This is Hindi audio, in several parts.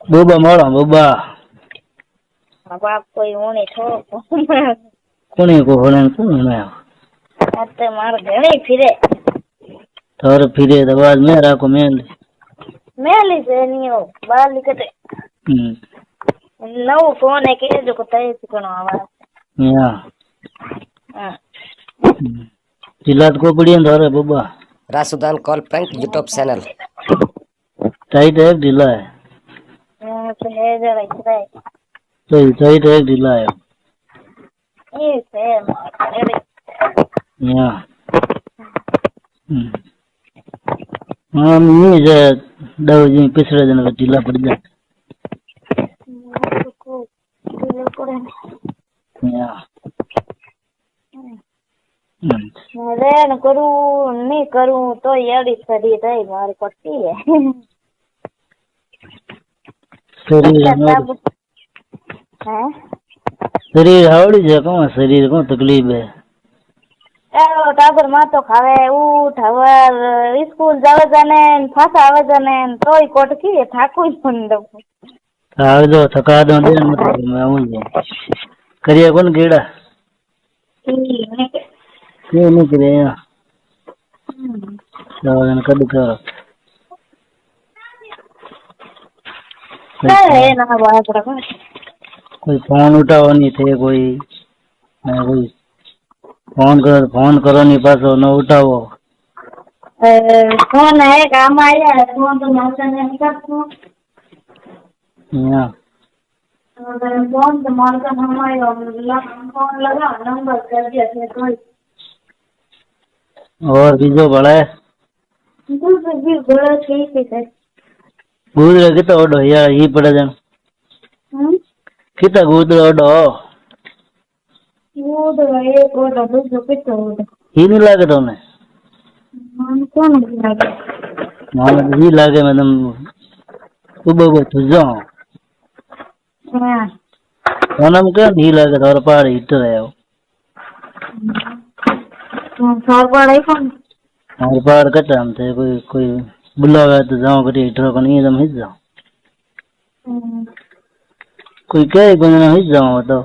બોબા મળો બોબા બાપ કોઈ ઊણી થોડો કોને કો હોને કોને મે આતે માર ઘણી ફિરે તાર ફિરે દવાજ મે રાખો મેલી છે નીઓ બાર લીકતે નવો ફોન હે કે જો કતાય કોનો આવાજ યા હા જિલ્લાત को बढ़िया धरे बोबा रासुदान call prank YouTube channel tight है ढीला है तो है जरा इतना तो टाइट है ढीला है ये से या हाँ नहीं जे दव जी पिछले दिन का ढीला पड़ जाए या રેન કરું નહીં કરું તો એડી સડી થઈ મારી પટ્ટી હે शरीर हावड़ी है कौन शरीर को तकलीफ है टाबर માં તો ખાવે ઉઠ હવે સ્કૂલ જાવે જાને ફાસા આવે જાને તોય કોટકી થાકું પણ દઉં આવે જો થકા દો દે મત मैं आऊं जे करिया कौन गेड़ा क्यों नहीं करे यार कद कर ना बात रखो कोई फोन उठाओ नहीं थे कोई फोन करो नहीं पासो न उठाओ फोन है काम आया है फोन तो माता ने करतो या फोन तो माता हमारे फोन लगा नंबर कर दिया से कोई और बीजो बड़ा है दूसरे भी बड़ा ठीक है गुदरा कितना ओडो यार ये पड़ा जान कितना गुदरा ओडो वो तो एक ओडो दूसरा कितना ओडो ही नहीं लागे तो ने मन कौन लागे मान ही लागे मैडम सुबह तुझो हां ओनम के नहीं लागे तो पहाड़ हिट रहे हो सार पढ़ाई कौन और पहाड़ कटा हम थे कोई बुलावे तो जाओ करी हिटर को नहीं एकदम हिट जाओ कोई कहे कोई ना हिट जाओ तो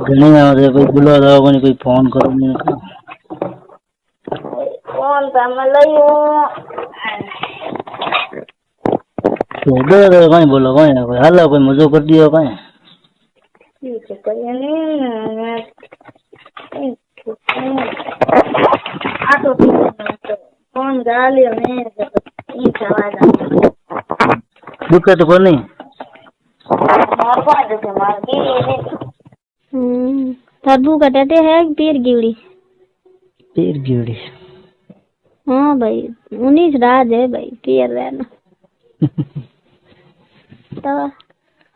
घणी आवे कोई बुला दो कोई फोन करो नहीं फोन तो मैं लईयो तो कहीं बोलो कोई हाल कोई मजो कर दियो कहीं ठीक है कोई नहीं तो फोन गालियो ने ई आवाज दिक्कत को नहीं मार पाए तो मार दी तरबू कटाते है पीर गिवड़ी हाँ भाई 19 राज है भाई पीर रहना तो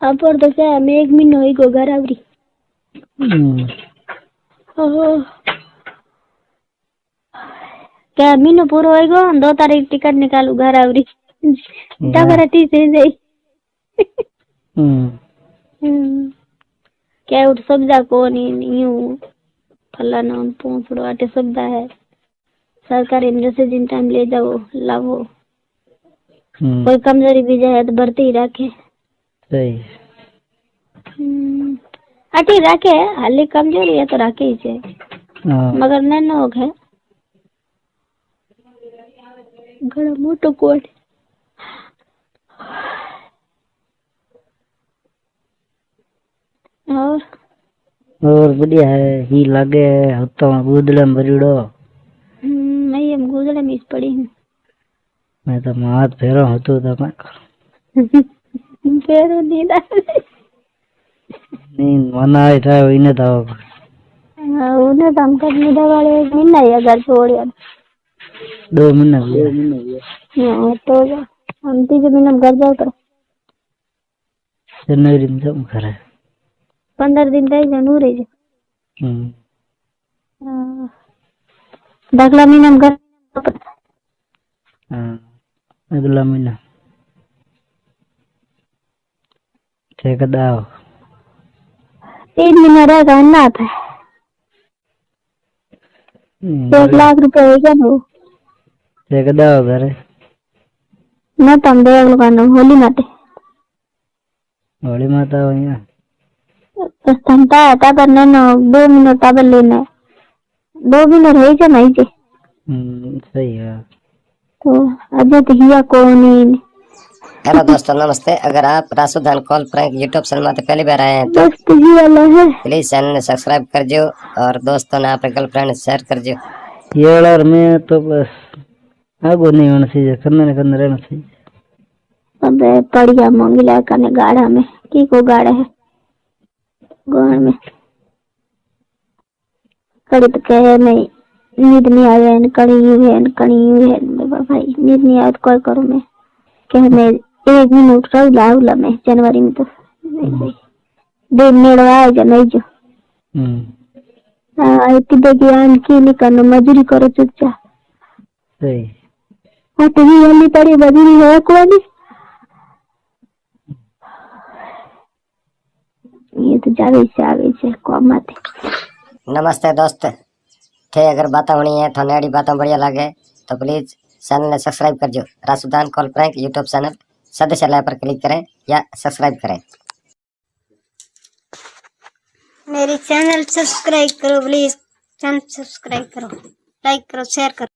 अपर तो क्या मैं 1 महीना होई को घर आवरी क्या महीनो पूरो होई गो 2 तारीख टिकट निकालू घर आवरी डबरती से जाई क्या उठ सब्जा को नहीं यूं फलाना पहुंचड़ो आटे सब्जा है सरकारी जैसे जिन टाइम ले जाओ लाओ कोई कमजोरी भी जाए तो भर्ती ही रखे सही अटी रखे हाली कमजोरी है तो रखे ही से मगर नैनो है घड़ा मोटो कोट और बढ़िया है ही लागे हतो गुदले भरीड़ो मैं ये गुदले में पड़ी हूँ मैं तो हाथ फेरो हतो तो मैं फेरो नींद नहीं मना है था इने था उन्हें तो हम तक निदा वाले 1 महीना ही घर छोड़िया 2 महीना हुआ तो हम 3 महीना घर जाओ कर जनवरी में सब करे 15 दिन रह जा रह जा दाखला महीना में घर अगला महीना ठीक है दाओ 3 महीना रहेगा ना था 1 लाख रुपए हो गया वो ठीक है दाओ घर નતા બે લોકોનો હોલી માટે હોળી માતા અહીંયા સંતા તાબર નેનો 2 મિનિટ તાબર લેને 2 મિનિટ રહી છે નહીં છે सही है। तो अजय तो हिया कोनी हेलो दोस्तों नमस्ते। अगर आप रासुदान कॉल प्रैंक यूट्यूब चैनल में पहली बार आए हैं तो दोस्त हिया ला है प्लीज चैनल ने सब्सक्राइब कर जो और दोस्तों ने आपके गर्लफ्रेंड शेयर कर जो। ये और मैं तो बस आगो नहीं होना चाहिए, करने रहना चाहिए। अबे पड़िया मंगला कने गाड़ा में की को गाड़ा है गोड़ में कड़ी तो कहे नहीं नींद नहीं आवे न कड़ी है भाई नींद नहीं आवे तो कोई करूं मैं कहे मैं 1 मिनट रह लाऊला मैं जनवरी में तो नहीं भाई दिन मेड़वा आएगा नहीं जो इतनी बेगियान की नहीं करना मजूरी करो चुपचाप सही हाँ तो ही वाली पड़ी मजूरी है कोई ये तो जावे से कमाते। नमस्ते दोस्त थे अगर बातें होनी है तो नड़ी बातें बढ़िया लगे तो प्लीज चैनल ने सब्सक्राइब कर जो। रासुदान कॉल प्रैंक यूट्यूब चैनल सदस्य लाइन पर क्लिक करें या सब्सक्राइब करें। मेरी चैनल सब्सक्राइब करो प्लीज, चैनल सब्सक्राइब करो, लाइक करो, शेयर करो।